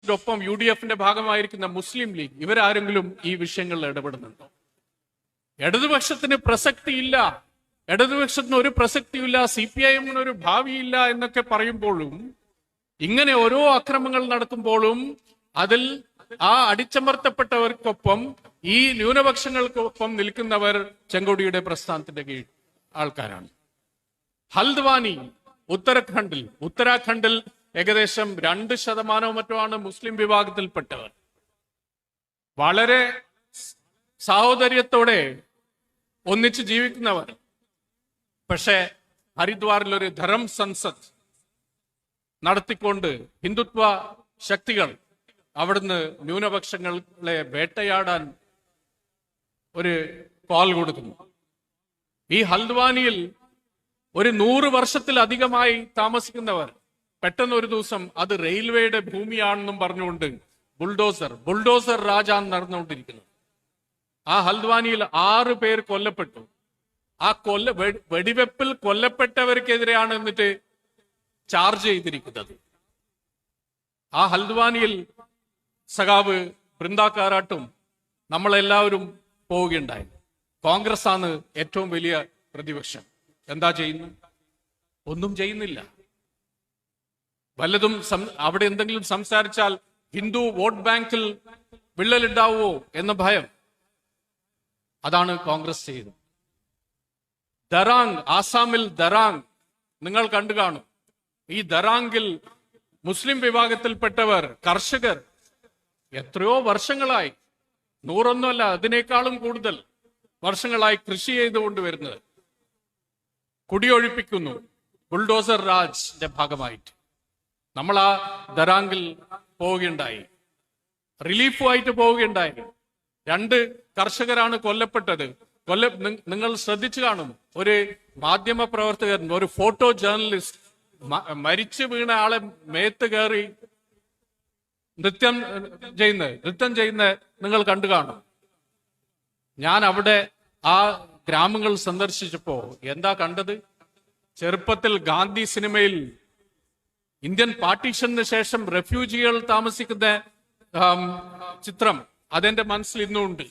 ഒപ്പം UDF-ന്റെ ഭാഗമായിരിക്കുന്ന മുസ്ലിം ലീഗ് ഇവരാരെങ്കിലും ഈ വിഷയങ്ങളിൽ ഇടപെടുന്നുണ്ടോ? ഇടതുപക്ഷത്തിന് പ്രസക്തിയില്ല, ഇടതുപക്ഷത്തിന് ഒരു പ്രസക്തിയില്ല, CPIM-ന് ഒരു ഭാവിയില്ല എന്നൊക്കെ പറയുമ്പോഴും ഇങ്ങനെ ഓരോ അക്രമങ്ങൾ നടക്കുമ്പോഴും അതിൽ ആ അടിച്ചമർത്തപ്പെട്ടവർക്കൊപ്പം ഈ ന്യൂനപക്ഷങ്ങൾക്കൊപ്പം നിൽക്കുന്നവർ ചെങ്കോടിയുടെ പ്രസ്ഥാനത്തിന്റെ കീഴിൽ ആൾക്കാരാണ്. ഹൽദ്വാനി ഉത്തരാഖണ്ഡിൽ ഏകദേശം 2% മറ്റോ ആണ് മുസ്ലിം വിഭാഗത്തിൽപ്പെട്ടവർ. വളരെ സാഹോദര്യത്തോടെ ഒന്നിച്ച് ജീവിക്കുന്നവർ. പക്ഷേ ഹരിദ്വാറിൽ ഒരു ധരം സൻസദ് നടത്തിക്കൊണ്ട് ഹിന്ദുത്വ ശക്തികൾ അവിടുന്ന് ന്യൂനപക്ഷങ്ങളെ വേട്ടയാടാൻ ഒരു കോൾ കൊടുക്കുന്നു. ഈ ഹൽദ്വാനിയിൽ ഒരു 100 വർഷത്തിലധികമായി താമസിക്കുന്നവർ പെട്ടെന്ന് ഒരു ദിവസം അത് റെയിൽവേയുടെ ഭൂമിയാണെന്നും പറഞ്ഞുകൊണ്ട് ബുൾഡോസർ രാജാന്ന് നടന്നുകൊണ്ടിരിക്കുന്നു. ആ ഹൽദ്വാനിയിൽ 6 പേർ കൊല്ലപ്പെട്ടു. ആ വെടിവെപ്പിൽ കൊല്ലപ്പെട്ടവർക്കെതിരെയാണ് എന്നിട്ട് ചാർജ് ചെയ്തിരിക്കുന്നത്. ആ ഹൽദ്വാനിയിൽ സഖാവ് ബൃന്ദാക്കാരാട്ടും നമ്മളെല്ലാവരും പോവുകയുണ്ടായി. കോൺഗ്രസ് ആണ് ഏറ്റവും വലിയ പ്രതിപക്ഷം. എന്താ ചെയ്യുന്നു? ഒന്നും ചെയ്യുന്നില്ല. വല്ലതും അവിടെ എന്തെങ്കിലും സംസാരിച്ചാൽ ഹിന്ദു വോട്ട് ബാങ്കിൽ വിള്ളലുണ്ടാവുമോ എന്ന ഭയം. അതാണ് കോൺഗ്രസ് ചെയ്തത്. ആസാമിൽ ദറാങ് നിങ്ങൾ കണ്ടു കാണും. ഈ ദറാങ്കിൽ മുസ്ലിം വിഭാഗത്തിൽപ്പെട്ടവർ, കർഷകർ എത്രയോ വർഷങ്ങളായി, 100 അതിനേക്കാളും കൂടുതൽ വർഷങ്ങളായി കൃഷി ചെയ്തുകൊണ്ട് വരുന്നത് കുടിയൊഴിപ്പിക്കുന്നു ബുൾഡോസർ രാജിന്റെ ഭാഗമായിട്ട്. നമ്മൾ ആ ദറാങ്കിൽ പോവുകയുണ്ടായി, റിലീഫുമായിട്ട് പോവുകയുണ്ടായി. 2 കർഷകരാണ് കൊല്ലപ്പെട്ടത്. നിങ്ങൾ ശ്രദ്ധിച്ചു കാണും, ഒരു മാധ്യമ പ്രവർത്തകൻ, ഒരു ഫോട്ടോ ജേർണലിസ്റ്റ് മരിച്ചു വീണ ആളെ മേത്ത് കയറി നൃത്തം ചെയ്യുന്ന നിങ്ങൾ കണ്ടു കാണും. ഞാൻ അവിടെ ആ ഗ്രാമങ്ങൾ സന്ദർശിച്ചപ്പോ എന്താ കണ്ടത്? ചെറുപ്പത്തിൽ ഗാന്ധി സിനിമയിൽ ഇന്ത്യൻ പാർട്ടീഷന് ശേഷം റെഫ്യൂജികൾ താമസിക്കുന്ന ചിത്രം അതെന്റെ മനസ്സിൽ ഇന്നുണ്ട്.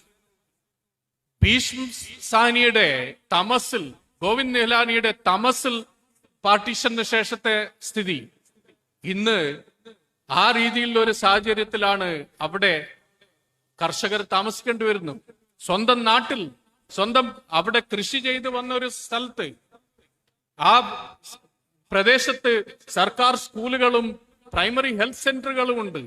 ഭീഷ്മ സാനിയുടെ തമസിൽ, ഗോവിന്ദ് നിഹലാനിയുടെ തമസിൽ പാർട്ടീഷന് ശേഷത്തെ സ്ഥിതി. ഇന്ന് ആ രീതിയിലുള്ള ഒരു സാഹചര്യത്തിലാണ് അവിടെ കർഷകർ താമസിക്കേണ്ടി വരുന്നു. സ്വന്തം നാട്ടിൽ, അവിടെ കൃഷി ചെയ്ത് വന്ന ഒരു സ്ഥലത്ത്, ആ പ്രദേശത്ത് സർക്കാർ സ്കൂളുകളും പ്രൈമറി ഹെൽത്ത് സെന്ററുകളും ഉണ്ട്.